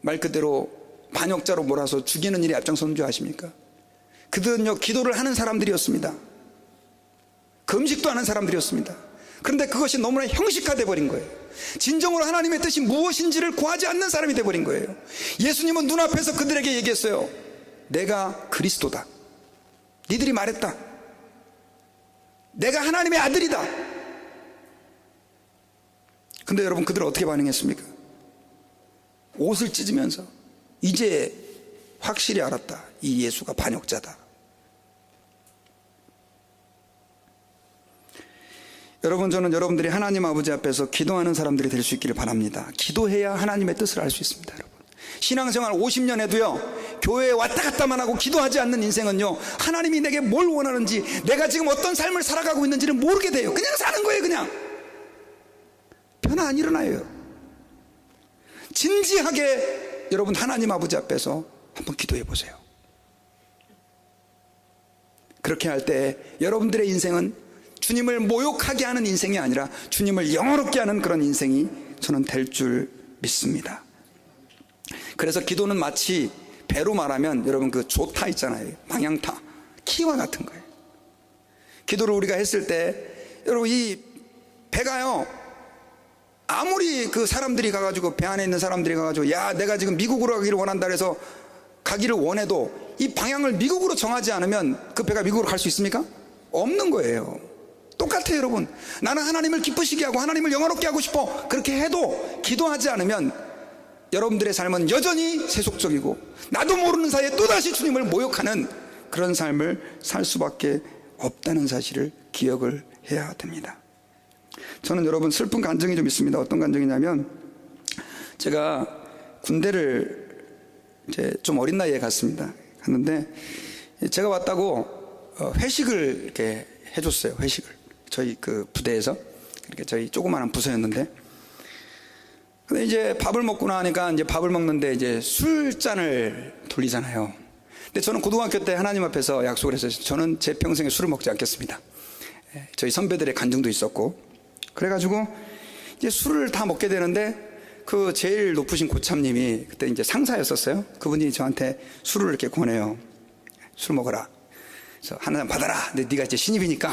말 그대로 반역자로 몰아서 죽이는 일에 앞장서는 줄 아십니까? 그들은요, 기도를 하는 사람들이었습니다. 금식도 하는 사람들이었습니다. 그런데 그것이 너무나 형식화돼 버린 거예요. 진정으로 하나님의 뜻이 무엇인지를 구하지 않는 사람이 돼 버린 거예요. 예수님은 눈앞에서 그들에게 얘기했어요. 내가 그리스도다. 니들이 말했다. 내가 하나님의 아들이다. 근데 여러분, 그들은 어떻게 반응했습니까? 옷을 찢으면서 이제 확실히 알았다. 이 예수가 반역자다. 여러분, 저는 여러분들이 하나님 아버지 앞에서 기도하는 사람들이 될 수 있기를 바랍니다. 기도해야 하나님의 뜻을 알 수 있습니다. 여러분, 신앙생활 50년 해도요, 교회에 왔다 갔다만 하고 기도하지 않는 인생은요, 하나님이 내게 뭘 원하는지, 내가 지금 어떤 삶을 살아가고 있는지를 모르게 돼요. 그냥 사는 거예요. 그냥 변화 안 일어나요. 진지하게 여러분 하나님 아버지 앞에서 한번 기도해 보세요. 그렇게 할 때 여러분들의 인생은 주님을 모욕하게 하는 인생이 아니라 주님을 영화롭게 하는 그런 인생이 저는 될 줄 믿습니다. 그래서 기도는 마치 배로 말하면 여러분 그 조타 있잖아요. 방향타, 키와 같은 거예요. 기도를 우리가 했을 때 여러분 이 배가요, 아무리 그 사람들이 가가지고, 배 안에 있는 사람들이 가가지고 야 내가 지금 미국으로 가기를 원한다 그래서 가기를 원해도 이 방향을 미국으로 정하지 않으면 그 배가 미국으로 갈 수 있습니까? 없는 거예요. 똑같아요. 여러분, 나는 하나님을 기쁘시게 하고 하나님을 영화롭게 하고 싶어. 그렇게 해도 기도하지 않으면 여러분들의 삶은 여전히 세속적이고 나도 모르는 사이에 또다시 주님을 모욕하는 그런 삶을 살 수밖에 없다는 사실을 기억을 해야 됩니다. 저는 여러분 슬픈 간증이 좀 있습니다. 어떤 간증이냐면, 제가 군대를 이제 좀 어린 나이에 갔습니다. 갔는데 제가 왔다고 회식을 이렇게 해줬어요. 회식을 저희 그 부대에서, 이렇게 저희 조그마한 부서였는데, 근데 이제 밥을 먹고 나니까 이제 밥을 먹는데 이제 술잔을 돌리잖아요. 근데 저는 고등학교 때 하나님 앞에서 약속을 했어요. 저는 제 평생에 술을 먹지 않겠습니다. 저희 선배들의 간증도 있었고, 그래가지고 이제 술을 다 먹게 되는데 그 제일 높으신 고참님이 그때 이제 상사였었어요. 그분이 저한테 술을 이렇게 권해요. 술 먹어라. 그래서 한 잔 받아라. 근데 네가 이제 신입이니까.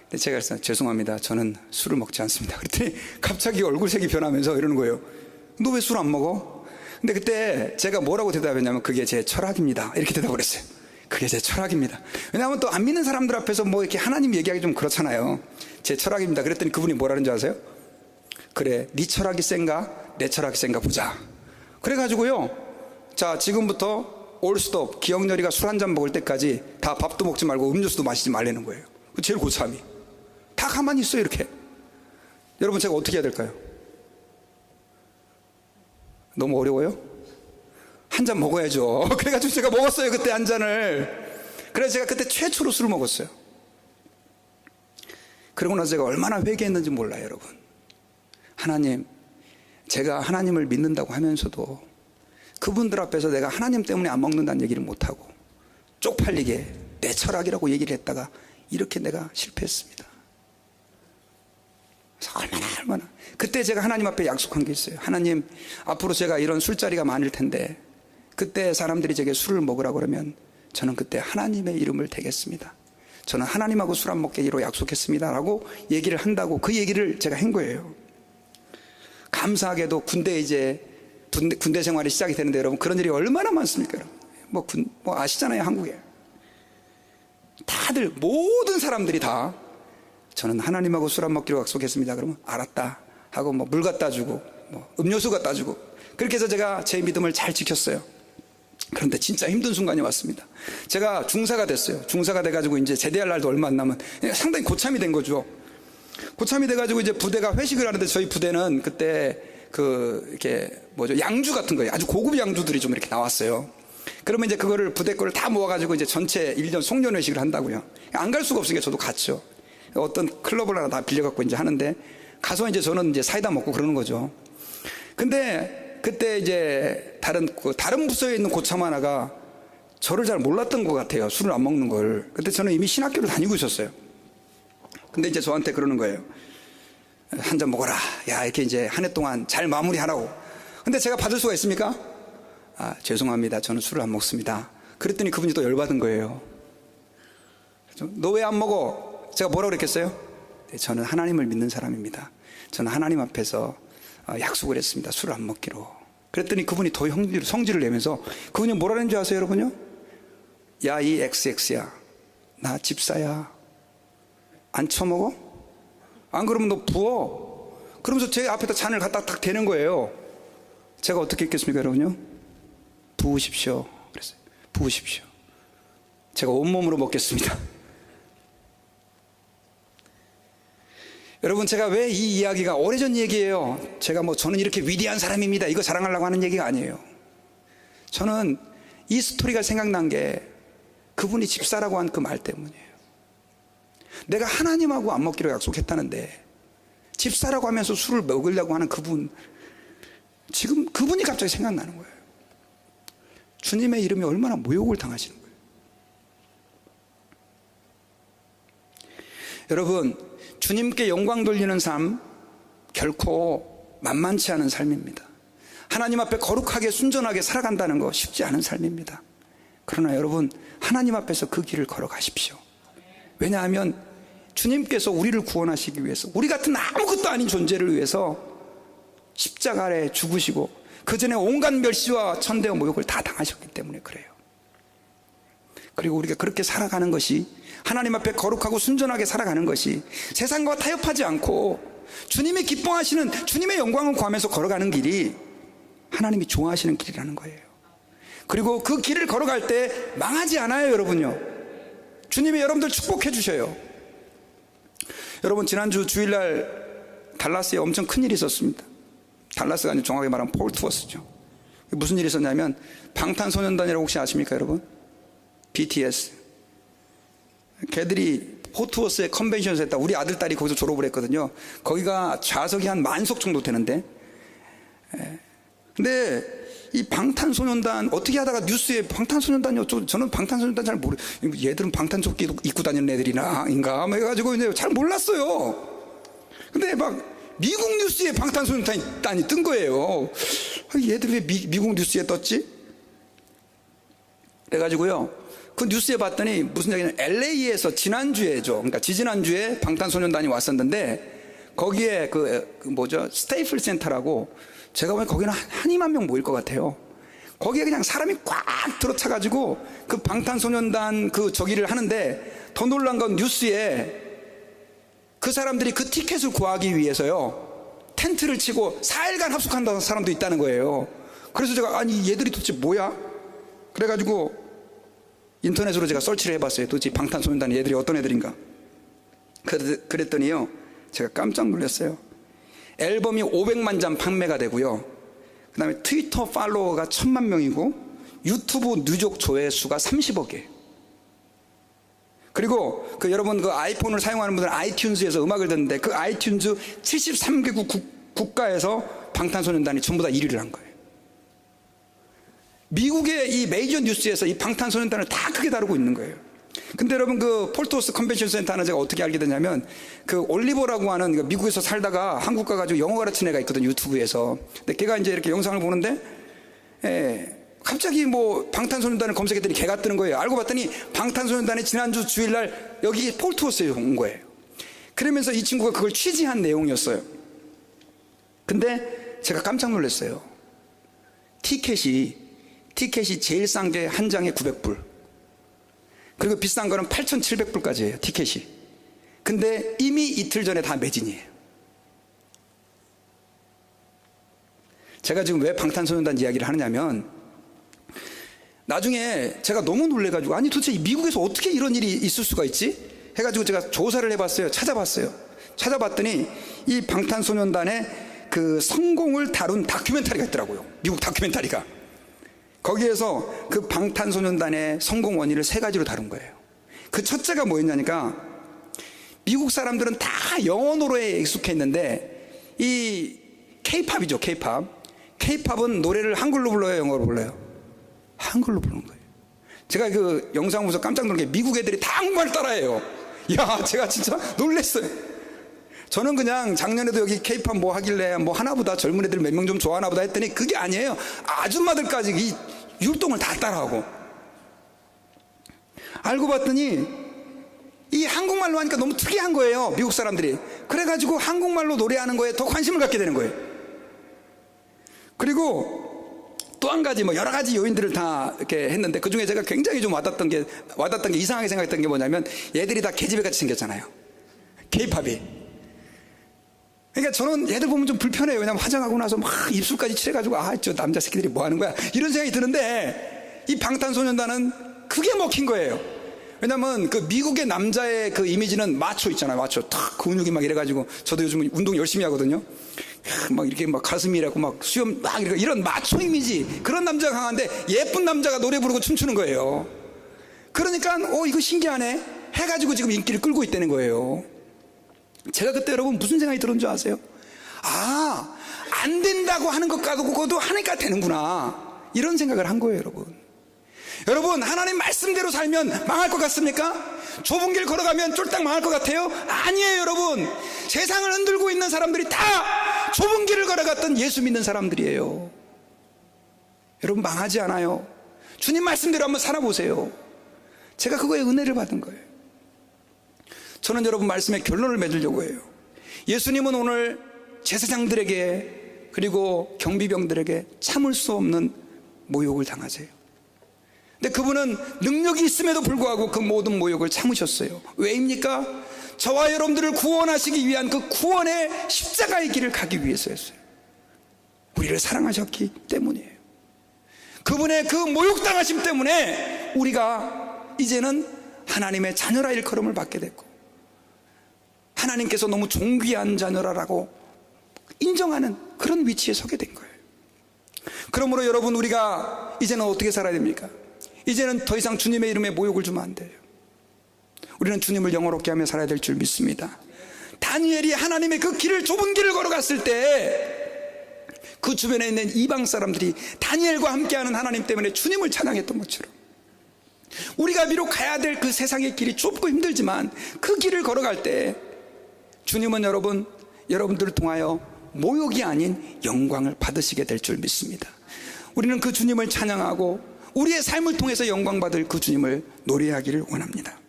근데 제가 그래서 죄송합니다. 저는 술을 먹지 않습니다. 그랬더니 갑자기 얼굴색이 변하면서 이러는 거예요. 너 왜 술 안 먹어? 근데 그때 제가 뭐라고 대답했냐면, 그게 제 철학입니다. 이렇게 대답을 했어요. 그게 제 철학입니다. 왜냐하면 또 안 믿는 사람들 앞에서 뭐 이렇게 하나님 얘기하기 좀 그렇잖아요. 제 철학입니다. 그랬더니 그분이 뭐라는 줄 아세요? 그래, 네 철학이 센가 내 철학이 센가 보자. 그래가지고요, 자 지금부터 올스톱, 기억열이가 술 한 잔 먹을 때까지 다 밥도 먹지 말고 음료수도 마시지 말라는 거예요. 제일 고참이 다 가만히 있어요. 이렇게 여러분, 제가 어떻게 해야 될까요? 너무 어려워요? 한 잔 먹어야죠. 그래가지고 제가 먹었어요, 그때 한 잔을. 그래서 제가 그때 최초로 술을 먹었어요. 그러고 나서 제가 얼마나 회개했는지 몰라요, 여러분. 하나님, 제가 하나님을 믿는다고 하면서도 그분들 앞에서 내가 하나님 때문에 안 먹는다는 얘기를 못하고 쪽팔리게 내 철학이라고 얘기를 했다가 이렇게 내가 실패했습니다. 그래서 얼마나 그때 제가 하나님 앞에 약속한 게 있어요. 하나님, 앞으로 제가 이런 술자리가 많을 텐데 그때 사람들이 제게 술을 먹으라고 그러면 저는 그때 하나님의 이름을 대겠습니다. 저는 하나님하고 술 안 먹기로 약속했습니다 라고 얘기를 한다고 그 얘기를 제가 한 거예요. 감사하게도 군대 생활이 시작이 되는데 여러분, 그런 일이 얼마나 많습니까? 여러분, 뭐 아시잖아요, 한국에. 다들, 모든 사람들이 다 저는 하나님하고 술 안 먹기로 약속했습니다. 그러면 알았다 하고 뭐 물 갖다 주고 뭐 음료수 갖다 주고, 그렇게 해서 제가 제 믿음을 잘 지켰어요. 그런데 진짜 힘든 순간이 왔습니다. 제가 중사가 됐어요. 중사가 돼가지고 이제 제대할 날도 얼마 안 남은 상당히 고참이 된 거죠. 고참이 돼가지고 이제 부대가 회식을 하는데, 저희 부대는 그때 양주 같은 거예요. 아주 고급 양주들이 좀 이렇게 나왔어요. 그러면 이제 그거를 부대 거를 다 모아가지고 이제 전체 1년 송년 회식을 한다고요. 안 갈 수가 없으니까 저도 갔죠. 어떤 클럽을 하나 다 빌려갖고 이제 하는데, 가서 이제 저는 이제 사이다 먹고 그러는 거죠. 근데 그때 이제 다른 부서에 있는 고참 하나가 저를 잘 몰랐던 것 같아요. 술을 안 먹는 걸. 그때 저는 이미 신학교를 다니고 있었어요. 근데 이제 저한테 그러는 거예요. 한 잔 먹어라. 야, 이렇게 이제 한 해 동안 잘 마무리하라고. 근데 제가 받을 수가 있습니까? 아, 죄송합니다. 저는 술을 안 먹습니다. 그랬더니 그분이 또 열받은 거예요. 너 왜 안 먹어? 제가 뭐라고 그랬겠어요? 네, 저는 하나님을 믿는 사람입니다. 저는 하나님 앞에서 약속을 했습니다. 술을 안 먹기로. 그랬더니 그분이 더 성질을 내면서, 그분이 뭐라 그랬는지 아세요, 여러분요? 야, 이 XX야. 나 집사야. 안 처먹어? 안 그러면 너 부어. 그러면서 제 앞에다 잔을 갖다 딱 대는 거예요. 제가 어떻게 했겠습니까, 여러분요? 부으십시오. 그랬어요. 부으십시오. 제가 온몸으로 먹겠습니다. 여러분, 제가 왜 이 이야기가 오래전 얘기예요. 제가 저는 이렇게 위대한 사람입니다, 이거 자랑하려고 하는 얘기가 아니에요. 저는 이 스토리가 생각난 게 그분이 집사라고 한 그 말 때문이에요. 내가 하나님하고 안 먹기로 약속했다는데 집사라고 하면서 술을 먹으려고 하는 그분, 지금 그분이 갑자기 생각나는 거예요. 주님의 이름이 얼마나 모욕을 당하시는 거예요. 여러분, 주님께 영광 돌리는 삶 결코 만만치 않은 삶입니다. 하나님 앞에 거룩하게 순전하게 살아간다는 거 쉽지 않은 삶입니다. 그러나 여러분, 하나님 앞에서 그 길을 걸어가십시오. 왜냐하면 주님께서 우리를 구원하시기 위해서, 우리 같은 아무것도 아닌 존재를 위해서 십자가 아래 죽으시고 그 전에 온갖 멸시와 천대와 모욕을 다 당하셨기 때문에 그래요. 그리고 우리가 그렇게 살아가는 것이, 하나님 앞에 거룩하고 순전하게 살아가는 것이 세상과 타협하지 않고 주님이 기뻐하시는, 주님의 영광을 구하면서 걸어가는 길이 하나님이 좋아하시는 길이라는 거예요. 그리고 그 길을 걸어갈 때 망하지 않아요, 여러분요. 주님이 여러분들 축복해 주셔요. 여러분, 지난주 주일날 달라스에 엄청 큰일이 있었습니다. 달라스가 아니고 정확하게 말하면 폴트워스죠. 무슨 일이 있었냐면, 방탄소년단이라고 혹시 아십니까, 여러분? BTS. 걔들이 포트워스에 컨벤션에서 했다. 우리 아들, 딸이 거기서 졸업을 했거든요. 거기가 좌석이 한 10,000석 정도 되는데, 근데 이 방탄소년단 어떻게 하다가 뉴스에 방탄소년단이 어쩌고, 저는 방탄소년단 잘 모르, 얘들은 방탄조끼 입고 다니는 애들이나 인가 뭐 해가지고 이제 잘 몰랐어요. 근데 막 미국 뉴스에 방탄소년단이 뜬 거예요. 얘들 왜 미국 뉴스에 떴지? 그래가지고요, 그 뉴스에 봤더니 무슨 얘기냐면, LA에서 지난주에죠, 그러니까 지지난주에 방탄소년단이 왔었는데, 거기에 스테이플 센터라고, 제가 보면 거기는 한 2만 명 모일 것 같아요. 거기에 그냥 사람이 꽉 들어차가지고 그 방탄소년단 저기를 하는데, 더 놀란 건 뉴스에 그 사람들이 그 티켓을 구하기 위해서요, 텐트를 치고 4일간 합숙한다는 사람도 있다는 거예요. 그래서 제가, 아니 얘들이 도대체 뭐야? 그래가지고 인터넷으로 제가 서치를 해봤어요. 도대체 방탄소년단 얘들이 어떤 애들인가. 그랬더니요, 제가 깜짝 놀랐어요. 앨범이 500만 장 판매가 되고요. 그 다음에 트위터 팔로워가 1000만 명이고 유튜브 누적 조회수가 30억이에요. 그리고 여러분 아이폰을 사용하는 분들은 아이튠즈에서 음악을 듣는데 그 아이튠즈 73개국 국가에서 방탄소년단이 전부 다 1위를 한 거예요. 미국의 이 메이저 뉴스에서 이 방탄소년단을 다 크게 다루고 있는 거예요. 근데 여러분 폴토스 컨벤션 센터는 제가 어떻게 알게 됐냐면 올리버라고 하는 미국에서 살다가 한국 가가지고 영어 가르치는 애가 있거든, 유튜브에서. 근데 걔가 이제 이렇게 영상을 보는데 갑자기 방탄소년단을 검색했더니 걔가 뜨는 거예요. 알고 봤더니 방탄소년단이 지난주 주일날 여기 폴토스에 온 거예요. 그러면서 이 친구가 그걸 취재한 내용이었어요. 근데 제가 깜짝 놀랐어요. 티켓이 제일 싼 게 한 장에 900불, 그리고 비싼 거는 8,700불까지예요, 티켓이. 근데 이미 이틀 전에 다 매진이에요. 제가 지금 왜 방탄소년단 이야기를 하느냐면, 나중에 제가 너무 놀래가지고, 아니 도대체 미국에서 어떻게 이런 일이 있을 수가 있지? 해가지고 제가 조사를 해봤어요. 찾아봤더니 이 방탄소년단의 그 성공을 다룬 다큐멘터리가 있더라고요. 미국 다큐멘터리가. 거기에서 그 방탄소년단의 성공 원인을 3가지로 다룬 거예요. 그 첫째가 뭐였냐니까, 미국 사람들은 다 영어 노래에 익숙해 있는데 이 K-팝이죠, K-팝은 노래를 한글로 불러요, 영어로 불러요? 한글로 부르는 거예요. 제가 그 영상 보면서 깜짝 놀란 게 미국 애들이 다 한국말 따라해요. 야, 제가 진짜 놀랐어요. 저는 그냥 작년에도 여기 K-팝 하길래 하나보다 젊은 애들 몇 명 좀 좋아하나 보다 했더니 그게 아니에요. 아줌마들까지 이 율동을 다 따라하고. 알고 봤더니 이 한국말로 하니까 너무 특이한 거예요, 미국 사람들이. 그래가지고 한국말로 노래하는 거에 더 관심을 갖게 되는 거예요. 그리고 또 한 가지 여러 가지 요인들을 다 이렇게 했는데, 그 중에 제가 굉장히 좀 와닿던 게 이상하게 생각했던 게 뭐냐면, 얘들이 다 계집애같이 생겼잖아요, K-팝이. 그러니까 저는 얘들 보면 좀 불편해요. 왜냐면 화장하고 나서 막 입술까지 칠해가지고 저 남자 새끼들이 뭐 하는 거야, 이런 생각이 드는데, 이 방탄소년단은 그게 먹힌 거예요. 왜냐면 미국의 남자의 그 이미지는 마초 있잖아요, 마초. 탁 근육이 막 이래가지고, 저도 요즘 운동 열심히 하거든요. 막 이렇게 가슴이라고 수염 이런 마초 이미지, 그런 남자가 강한데 예쁜 남자가 노래 부르고 춤추는 거예요. 그러니까 이거 신기하네 해가지고 지금 인기를 끌고 있다는 거예요. 제가 그때 여러분 무슨 생각이 들었는 줄 아세요? 안 된다고 하는 것 가지고도 하니까 되는구나, 이런 생각을 한 거예요. 여러분 하나님 말씀대로 살면 망할 것 같습니까? 좁은 길 걸어가면 쫄딱 망할 것 같아요? 아니에요. 여러분, 세상을 흔들고 있는 사람들이 다 좁은 길을 걸어갔던 예수 믿는 사람들이에요. 여러분 망하지 않아요. 주님 말씀대로 한번 살아보세요. 제가 그거에 은혜를 받은 거예요. 저는 여러분 말씀에 결론을 맺으려고 해요. 예수님은 오늘 제사장들에게 그리고 경비병들에게 참을 수 없는 모욕을 당하세요. 근데 그분은 능력이 있음에도 불구하고 그 모든 모욕을 참으셨어요. 왜입니까? 저와 여러분들을 구원하시기 위한 그 구원의 십자가의 길을 가기 위해서였어요. 우리를 사랑하셨기 때문이에요. 그분의 그 모욕당하심 때문에 우리가 이제는 하나님의 자녀라 일컬음을 받게 됐고, 하나님께서 너무 존귀한 자녀라라고 인정하는 그런 위치에 서게 된 거예요. 그러므로 여러분, 우리가 이제는 어떻게 살아야 됩니까? 이제는 더 이상 주님의 이름에 모욕을 주면 안 돼요. 우리는 주님을 영화롭게 하며 살아야 될 줄 믿습니다. 다니엘이 하나님의 그 길을, 좁은 길을 걸어갔을 때 그 주변에 있는 이방 사람들이 다니엘과 함께하는 하나님 때문에 주님을 찬양했던 것처럼, 우리가 비록 가야 될 그 세상의 길이 좁고 힘들지만 그 길을 걸어갈 때 주님은 여러분들을 통하여 모욕이 아닌 영광을 받으시게 될 줄 믿습니다. 우리는 그 주님을 찬양하고 우리의 삶을 통해서 영광 받을 그 주님을 노래하기를 원합니다.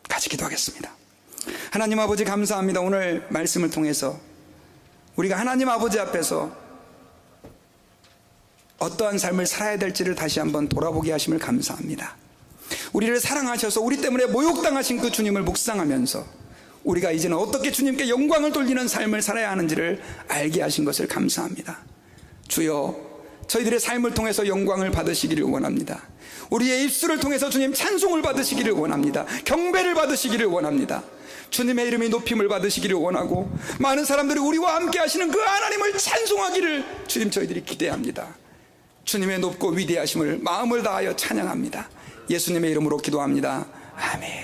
같이 기도하겠습니다. 하나님 아버지, 감사합니다. 오늘 말씀을 통해서 우리가 하나님 아버지 앞에서 어떠한 삶을 살아야 될지를 다시 한번 돌아보게 하심을 감사합니다. 우리를 사랑하셔서 우리 때문에 모욕당하신 그 주님을 묵상하면서 우리가 이제는 어떻게 주님께 영광을 돌리는 삶을 살아야 하는지를 알게 하신 것을 감사합니다. 주여, 저희들의 삶을 통해서 영광을 받으시기를 원합니다. 우리의 입술을 통해서 주님 찬송을 받으시기를 원합니다. 경배를 받으시기를 원합니다. 주님의 이름이 높임을 받으시기를 원하고, 많은 사람들이 우리와 함께 하시는 그 하나님을 찬송하기를 주님 저희들이 기대합니다. 주님의 높고 위대하심을 마음을 다하여 찬양합니다. 예수님의 이름으로 기도합니다. 아멘.